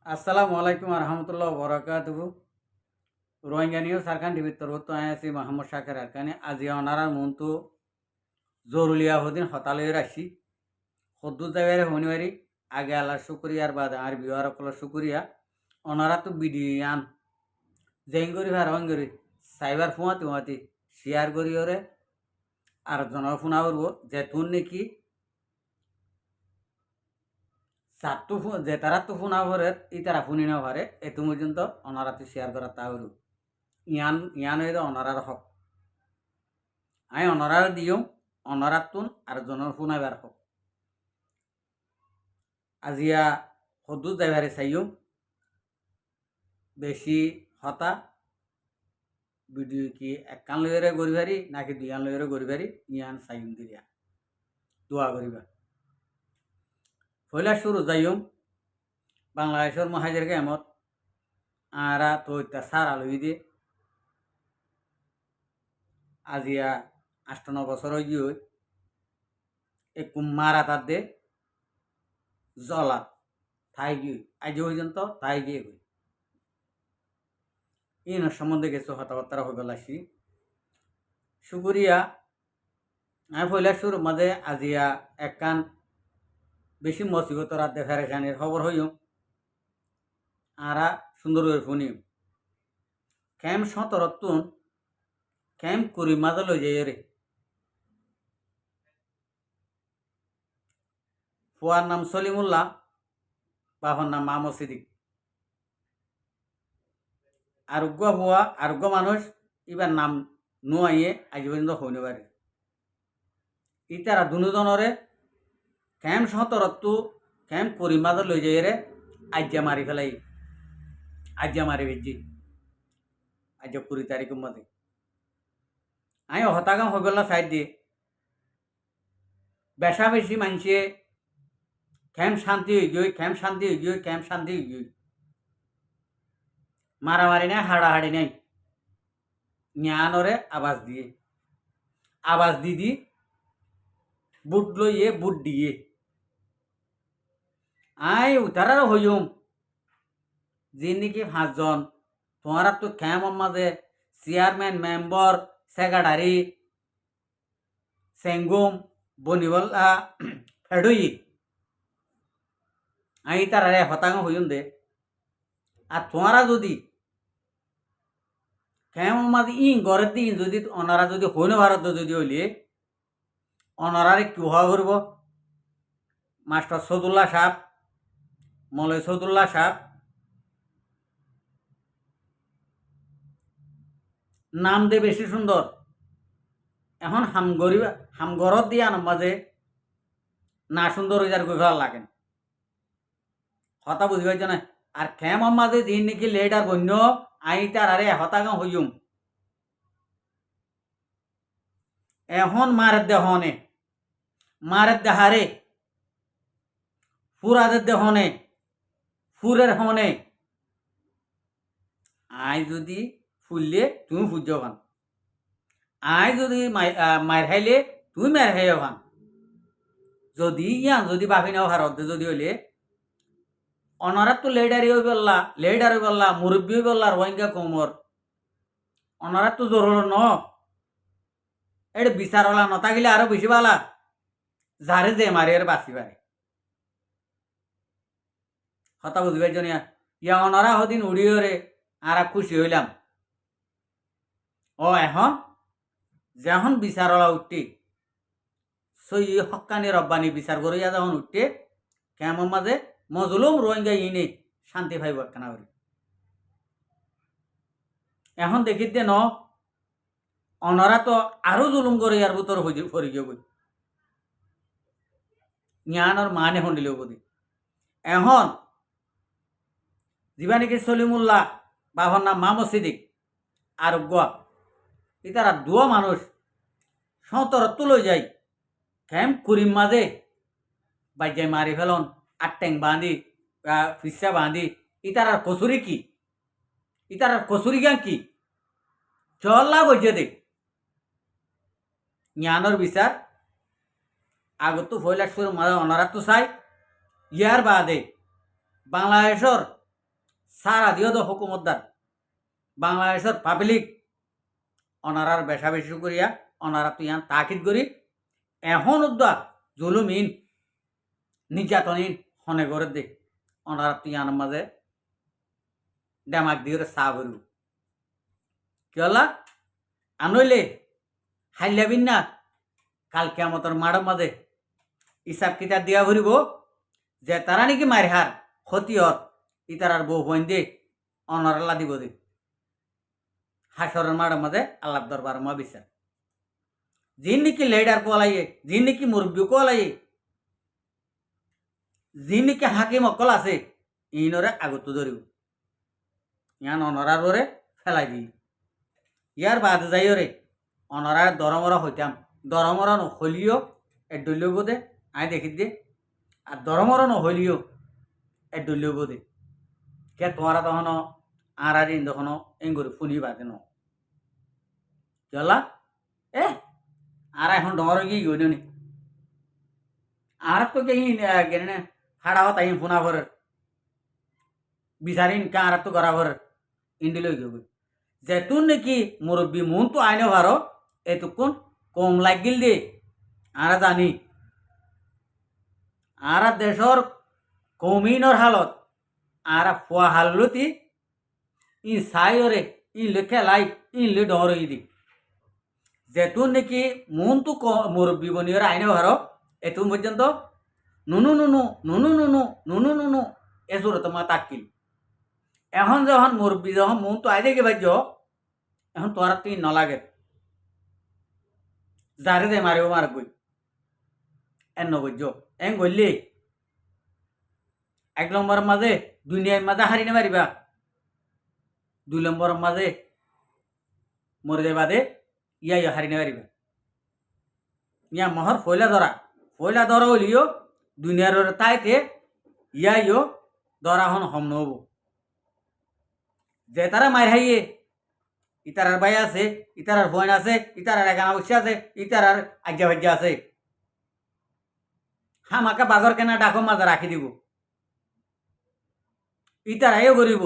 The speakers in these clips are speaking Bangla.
আসসালামু আলাইকুম রহমতুল্লাহ বরকাতুহু রোহিঙ্গা নিয়ে সারখান টিভির তরফ আছি মোহাম্মদ শাকের আরকানি আজি অনারার মন্তু জরুলিয়া হদিন হতালয়ে রাখছি সদ্দু যাইবারে শনিবারি আগে আল্লাহ শুক্রিয়ার বাদ আর বিহার সকল শুক্রিয়া অনারা তো বিডিয়ান জেং করি ভার হন করি সাইবার ফুয়াতি ফুয়াতি শেয়ার করি ওরে আর জন ফোনা করব যে তুন নাকি সাতটু যে তারা তো ফোনা ভরে ই তারা শুনি না পারে এত পর্যন্ত অনারা তো শেয়ার করা তা হল ইয়ান হয়ে অনারার হক আই অনরার দিও অনরার তুন আর জনের শুনাইবার হক আজিয়া সদু যাইবারে চাইও বেশি হতা ভিডিও কি একখান লইরে গড়িবারি নাকি দুইয়ান লইরে গড়িবারি ইয়ান চাইম দিয়া দোয়া করিবা পয়লা শুরু যাইও বাংলাদেশের মহাজের গেমত আরা তো সার আলুই দিয়ে আজিয়া 8-9 বছর হয়ে গিয়ে এই কুম্মারা তার দে জলা থাই গিয়ে আজ পর্যন্ত তাই গিয়ে গই ইনার সম্বন্ধে কিছু কথাবার্তা হয়ে গেল আসি শুকুরিয়া আমি পয়লা শুরু মাঝে আজিয়া একখান বেশি মসিবত রাত দেখার এখানের খবর হইও আরা সুন্দর শুনি ক্যাম্প 17 ক্যাম্প করি মাঝে লই যাই রে ফুয়ার নাম সলিমুল্লাহ বাবার নাম মাহমুদ সিদ্দিক আরোগ্য ফুয়া আরোগ্য মানুষ এবার নাম নুয়াইয়ে আজ পর্যন্ত হইতে পারে ইতারা দুজনরে ক্যাম্প 17 ক্যাম্প করি মাঝে লই যাই রে আজ্যা মারি ফেলাই আজ্যা মারি বেজি আজ 20 তারিখের মধ্যে আমি হতাগাম হয়ে গেল সাইড দিয়ে বেশা বেশি মানুষে ক্যাম্প শান্তি হয়ে গিয়ে ক্যাম্প শান্তি হয়ে গিয়ে ক্যাম্প শান্তি হয়ে গিয়ে মারামারি নাই হাড়াহাড়ি নাই জ্ঞানরে আবাস দিদি বুট লইয়ে বুট দিয়ে আই উতারার হইম যে নাকি 5 জন তোমার তো ক্যাম্প মাঝে চেয়ারম্যান মেম্বার সেক্রেটারি সেঙ্গুম বনিবল্লা ফেডই আই তারারে হতাঙ্গ হইম দে আর তোমারা যদি ক্যাম্প মাঝে ঘরের দিন যদি ওনারা যদি হইন ভারত যদি হইলে ওনারারে কি হওয়া করব মাস্টার সদুল্লাহ সাহেব মলয় সদুল্লাহ সাহেব নাম দে বেশি সুন্দর এখন হামগরত দিয়া মাঝে না সুন্দর হয়ে যার ভাল লাগে হতা বুঝি পাইছ না আর খেম মাঝে যে নাকি লেটার বন্য আই তার আরে হতাগাঁ হইম এখন মারের দেহনে মারের দেহারে ফুরাদের দেহনে ফুরের হনে আই যদি ফুললে তুমি ফুজ ভান আই যদি মার খাইলে তুমি মার খাই ভান যদি যদি বাপি নাও ভারত যদি হইলে অনারা তো লেডারি হয়ে বললা মুরব্বী হয়ে বললা রোহিঙ্গা কোমর অনারা তো জোর হলো ন এটা বিচার হলা নতাগিলে আরো বেশি বালা যারে যে মারি আর বাঁচি পারে কথা বুঝবে জনিয়া অনারা হদিন উড়িয়ে আর খুশি হইলাম ও এখন যখন বিচার হলা উঠতে সই হকানি রব্বানি বিচার করিয়া যখন উঠতে কেমন মাঝে মজলুম রোহিঙ্গা ইনে শান্তি পাইব একখানা করি এখন দেখি দে ন অনারা তো আরো জুলুম করে ইয়ার ভিতর ফরি গিয়ে বই জ্ঞানর মানে শুনিল বুঝি এখন যিবা নাকি সলিমুল্লাহ বাবার নাম মাহমুদ সিদ্দিক আর গোয়া ইতারা দুয়া মানুষ 17 লই যাই ক্যাম্প করিম মাঝে বাইজাই মারি ফেলন আট্যাং বাঁধি ফিসা বাঁধি ইতারার কসুরি কি ইতারার কসুরি গান কি চল্লা বইছে দে জ্ঞানর বিচার আগত ফয়লা শুরু মাঝে অনারা তো চাই ইয়ার বাদে বাংলাদেশের সারা দিও তো হুকুমতদার বাংলাদেশের পাবলিক অনারার বেশা বেশি করিয়া অনারা তুই তাকিদ করি এখন উদ্দা জুলুমিন নির্যাতনীন হনে করে দে অনারা তুই মাঝে ডেমাক দিয়ে চা করব কি হলা আনইলে হাইলাবিন না কাল কেমতর মাড় মাঝে হিসাব কিতাব দিয়া ভরিব যে তারা নাকি মারহার ক্ষতিয়ত ইতারার বউ বইন দে অনারাল্লা দিব দে হাসরের মাড়ের মাঝে আল্লাহ দরবার মা বিচার যিন নাকি লেডার কোয়ালাইয়ে যিন নাকি মুরব্বী কোয়ালাইয়ে যিন নাকি হাকিম অকল আছে ইনরে আগত ধরিব ইয়ান অনরার ওরে ফেলাই দিই ইয়ার বাদ যাই রে অনরার দরমরা হইতাম দরমরা নহলিও এডলিও বোধে আই দেখি দে আর দরমরা নহলিও এডলিও বোধে কে তোমারা তখন আর আর তখন এঙ্গুরি ফুনি বাদে ন চলা এ আর এখন ডর গিয়ে গই নি আর তো কে গেনে হাড়াও তাই ফুনা ভর বিচারিন কা আর তো করা ভর ইন্ডিল গই যেতুন নাকি মুরব্বী মন তো আইনে ভারো এতক্ষণ কম লাগিল দে আর জানি আর দেশর কমিনর হালত আর ফুয়া হালতি ই সাইরে ই লেখে লাই ই লে ডরই দি যেতুন নাকি মন তো মুরব্বী বনিয়র আইনে ভারো এতুন পর্যন্ত নুনু নুনু নুনু নুনু নুনু নুনু এসুর তোমার তাকিল এখন যখন মুরব্বী যখন মন তো আইদে গে ভাজ্য এখন তোর তুই নলাগে যারে দে মারিব মার গই এন নগজ্য এন গলি 1 নম্বর মাঝে দুনিয়ার মাঝে হারিনে মারিবা 2 নম্বর মাঝে মরে বাদে ইয়া হারিনে মারিবা ইয়া মহর ফয়লা ধরা হলিও দুনিয়ার তাইতে ইয়া ধরা হন হম নহব যে তারা মার হাইয়ে ইতারার ভাই আছে ইতারার বোন আছে ইতারার এখানে বসে আছে ইতারার আজ্ঞা ভাজ্ঞা আছে হামাকা বাগর কেনা ডাকো মাঝে রাখি দিব ইতারাইও করিব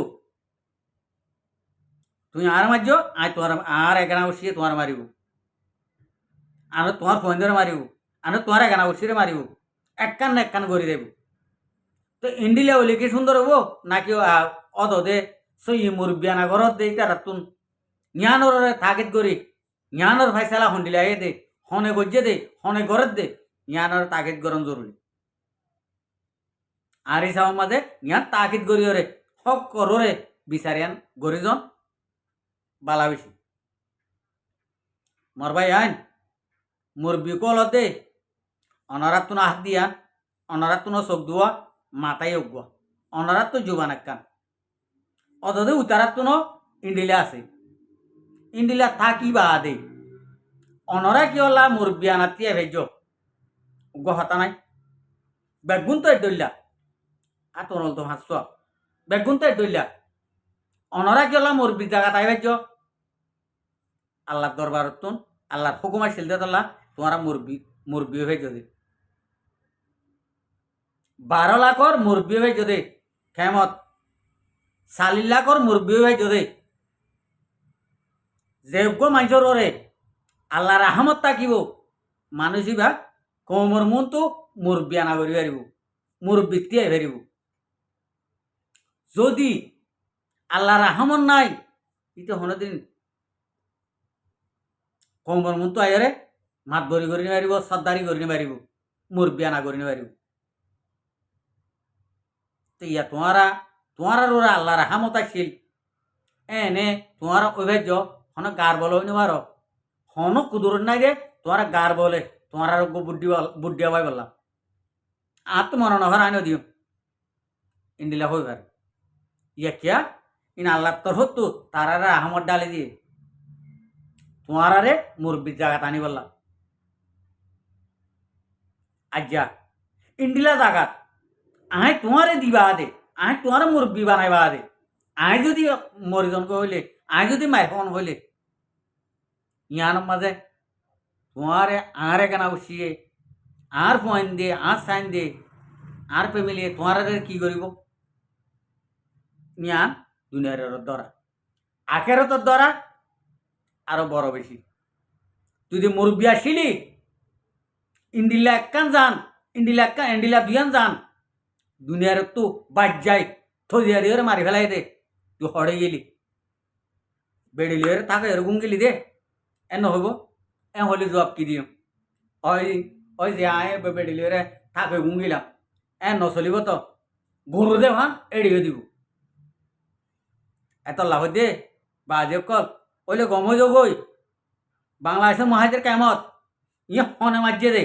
তুই আর মারছ আয় তোমার আর এখানে বসিয়ে তোমার মারিব আর তোমার ফোন ধরে মারিব আর তোমার এখানে বসিয়ে মারিব একখান না একখান করে দেব তো ইন্ডিলে হলে কি সুন্দর হবো নাকি অদে সই মুরব্বিয়ানা ঘরত দে ইতারা তুন জ্ঞানর তাগিদ করি জ্ঞানর ফাইসালা হন্ডিলে আয়ে দে হনে গজ্জে দে হনে ঘরত দে জ্ঞানর তাগিদ গরম জরুরি আর এই সব মাঝে জ্ঞান তাগিদ করি রে হক কররে বিচারিয়ান গরিজন বালা বেশি মর ভাই আইন মুরব্বী কল দে অনারাত তুন হাত দিয়া অনারাত তুন চোখ দুয়া মাথায় উগুয়া অনারাত তো জুবান একখান অদে উতারাত তুন ইন্ডিলে আছে ইন্ডিলা থাকি বা দে অনরা কি হলা মুরব্বী আনাতিয়া ভেজ হতা নাই বেগুন তো এডল্লা আর তোর তো হাসছ বেগুন তো এডল্লা অনরা কি হলা মুরব্বী জায়গা তাই ভেজ আল্লাহ দরবার তুন আল্লাহ হুকুমার শিলতে তোলা তোমারা মুরব্বী ভেজ দে 12 লাখর মুরব্বী ভেজ দে খেমত 40 লাখর মুরব্বী ভেজ দে যোগ্য মানুষের ওরে আল্লাহ রাহমত থাকিব মানুষই বা কমর মন তো মুরব্বী আনা করি পারিব মুরব্বী তিয়াই পারিব যদি আল্লাহ রাহমত নাই ইতে হনদিন কমর মন তো আইরে মাত বরি করি পারিব সর্দারি করি পারিব মুরব্বী আনা করি পারিব তো ইয়া তোমার ওরা আল্লাহ রাহমত আসিল এনে তোমার ঐভাজ্য হন গার বলে হইনি পারো হন কুদুর নাই রে তোমার গার বলে তোমার আর বুদ্ধি হবাই বললাম আর তো মনে নভর আইন দিও ইন্ডিলা হইবার ইয়া কিয়া ইন আল্লাহ তোর হতো তার আর আহমদ ডালি দিয়ে তোমার আরে মুরব্বীর জায়গা টানি বললাম আজ্ঞা ইন্ডিলা জাগাত আয় তোমারে দিবা দে আয় তোমার মুরব্বী বানাইবা দে আয় যদি মরিজনকে হইলে আয় যদি মাইফোন হইলে ইয়ার মাঝে তোমারে আর কেনা বসিয়ে আর পয়েন্ট দিয়ে আর সাইন দিয়ে আর ফ্যামিলি তোমার কি করিব ইয়ান দুনিয়ার ধরা আখেরাতর ধরা আরো বড় বেশি। তুই যে মুরব্বী আসিলি ইন্ডিলা একখান যান এন্ডিলা দুয়ান যান দুনিয়ার তো বাদ যাই থদিয়া দিয়ে মারি ফেলাই দে তুই হড়ে গেলি বেড়িলিয়ে থাকে এরকম গেলি দে এন হইব এ হলে জবাব কি দিও ওই ওই যে আয় বেড়িলিয়ে থাকে গুম গেলাম এ নচলিব তো গরু দে ভান এড়িয়ে দিব এত লাভ দে বাজে কল ওইলে গম হয়ে যাবই বাংলাদেশের মহাজের কেমত ইয়ে হনে মাঝে দে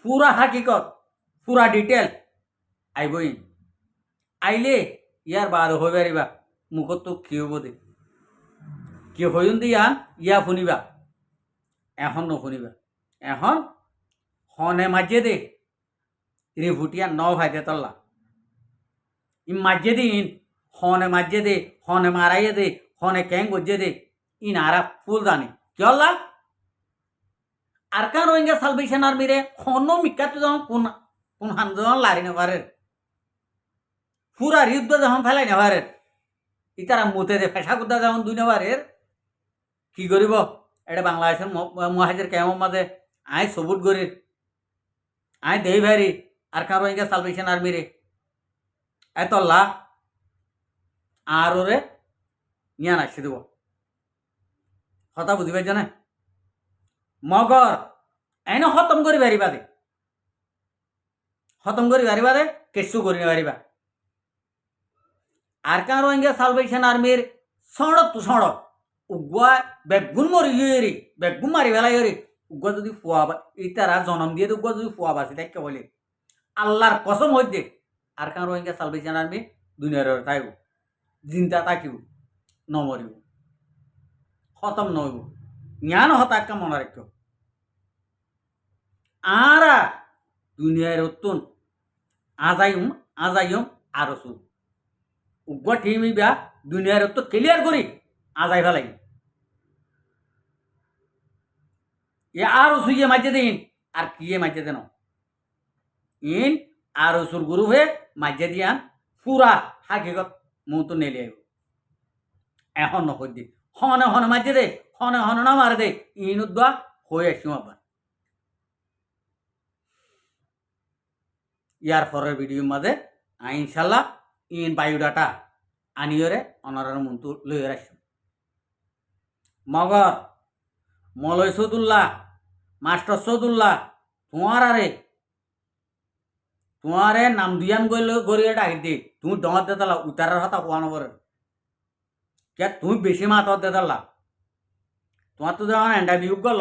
পুরা হাকিকত পুরা ডিটেল আইবই আইলে ইয়ার বাদ হয়ে পারিবা মুখত তো কি হব দে কি হইন দিয়া ইয়া শুনিবা এখন নুশুনিবা এখন হনে মাঝে দে রিভুটিয়া ন ভাইতে তল্লা ই মাঝে দে ইন হনে মাঝে দে হনে মারাইয়ে দে হনে ক্যাং গজ্জে দে ইন আরা ফুল জানি কি হল্লা আর কান রোহিঙ্গা সালভেশন আর্মিরে হন মিকাতে যখন কোন হান যখন লারি নেভারের পুরা যুদ্ধ যখন ফেলাই নেভারের ইতারা মুতে দে ফেসা কুদা যখন দুই নেভারের কি করিব এটা বাংলাদেশের মহাজের কেমন মাঝে আয় সবুট গরির আয় দেই ভারি আর কান রোহিঙ্গা সালভেশন আর্মিরে এত লা আর ওরে নিয়ান আসি দেব কথা বুঝিবার জানে মগর এনে খতম করি পারিবা দে খতম করি পারিবা দে কেসু করি পারিবা আর কান রোহিঙ্গা সালভেশন আর্মির সড়ক তো সড়ক উগুয়া বেগুন মরি গিয়ে বেগুন মারি ফেলাই উগুয়া যদি ফুয়া ইতারা জন্ম দিয়ে উগুয়া যদি ফুয়া বাসি দেখে বলে আল্লাহর কসম হইতে আর কান রোহিঙ্গা সালভেশন আর্মি দুনিয়ার থাকব চিন্তা থাকিব নমরিব খতম নহব জ্ঞান হতাক্কা মনে রাখ আরা দুনিয়ার উত্তন আজাইম আরো সু উগ্র ঠিমিবা দুনিয়ার উত্তর ক্লিয়ার করি আজাই ফেলাই এ আরো সুইয়ে মাঝে দিন আর কিয়ে মাঝে দেন ইন আরো সুর গুরু হয়ে মাঝে দিয়ান পুরা হাকিগত মু তো নেলে এখন নকর দি হনে হনে মাঝে দে হনে হনে না মারে দে ইন উদ্বা হয়ে আসি আবার ইয়ার পরের ভিডিওর মাঝে ইনশাল্লাহ ইন বায়োডাটা আনিয়রে অনারার মন্তু লইয়ে রাখি মগর মলয় সৌদুল্লাহ মাস্টার সৌদুল্লাহ তোমারে নাম দুয়ান গড়িয়ে ডাকি দি তুমি ডঙর দেতালা উতারার হতা কোয়া নবরের কে তুমি বেশি মাত দেতালা তোমার তো যখন এন্ডা বিয়োগ গল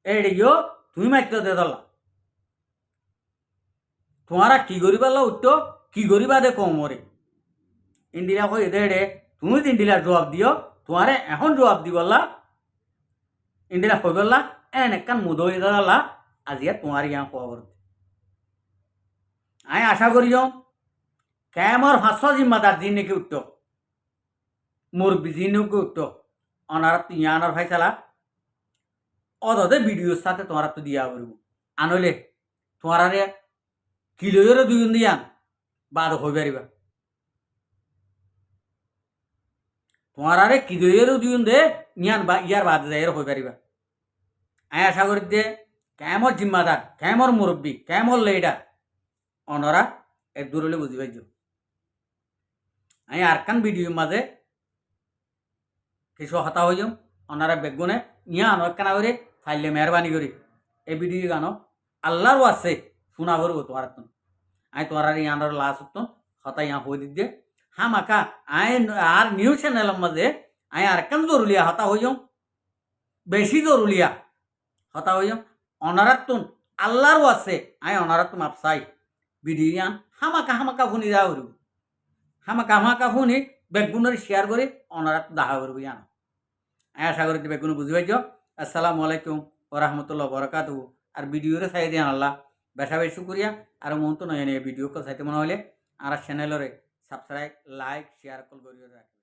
এড়িও তুমি মাইতে দেতালা তোমারা কি করিবালা উঠতো কি করিবা দে কমরে ইন্ডিয়া কই দে তুমি ইন্ডিয়ার জবাব দিও তোমারে এখন জবাব দিবলা ইন্ডিয়া কই বললা এন একখান মুদ হয়ে দাঁড়ালা আজিয়া তোমার ইয়া খবর আমি আশা করিও কেমর 500 জিম্মাদার দিন নাকি উঠতো মোর বিজিনকে উঠতো অনারা ইয়ানোর ফাইসালা অদে ভিডিওর সাথে তোমারা তো দিয়া করব আনলে তোমারে কিলোরে দুজন দিয়ান বাদ হয়ে পারিবা তোমারে কিলোরে দুজন দে ইয়ান বা ইয়ার বাদ যায় হয়ে পারিবা আমি আশা করি দে কেমর জিম্মাদার কেমর মুরব্বী কেমর লিডার অনরা এক দূরলে বুঝি পাইছ আমি আরকান ভিডিওর মাঝে কিছু হতা হয়ে যাও অনারা বেগুনে ইয়া আনো একখানা করে ফাইলে মেহরবানি করি এই ভিডিও গানো আল্লাহরও আছে শোনা করবো তোমার আমি তোমার ইয়ানোর লাশ উত্তন হতা ইয়া হয়ে দিতে হামাকা আই আর নিউজ চ্যানেলের মাঝে আমি আরকান জরুলিয়া হতা হয়ে যাও বেশি জরুলিয়া হতা হয়ে যাও অনারাত্তুন আল্লাহরও আছে আমি অনারাত্তুন আপসাই ভিডিও ইয়ান হামাকা শুনি যাওয়া করব হামাকা শুনি বেগুনের শেয়ার করে অনারাত দেখা করবো ইয়ান আমি আশা করি বেগুন বুঝি পাইছ আসসালামু আলাইকুম ওরহমতুল্লাহ বরকাতু আর ভিডিওরে চাই দিয়ান আল্লাহ বেশা বেশি শুক্রিয়া আর মন তো নয় ভিডিও চাইতে মনে হলে আর চ্যানেলরে সাবস্ক্রাইব লাইক শেয়ার কল করিয়ে রাখি।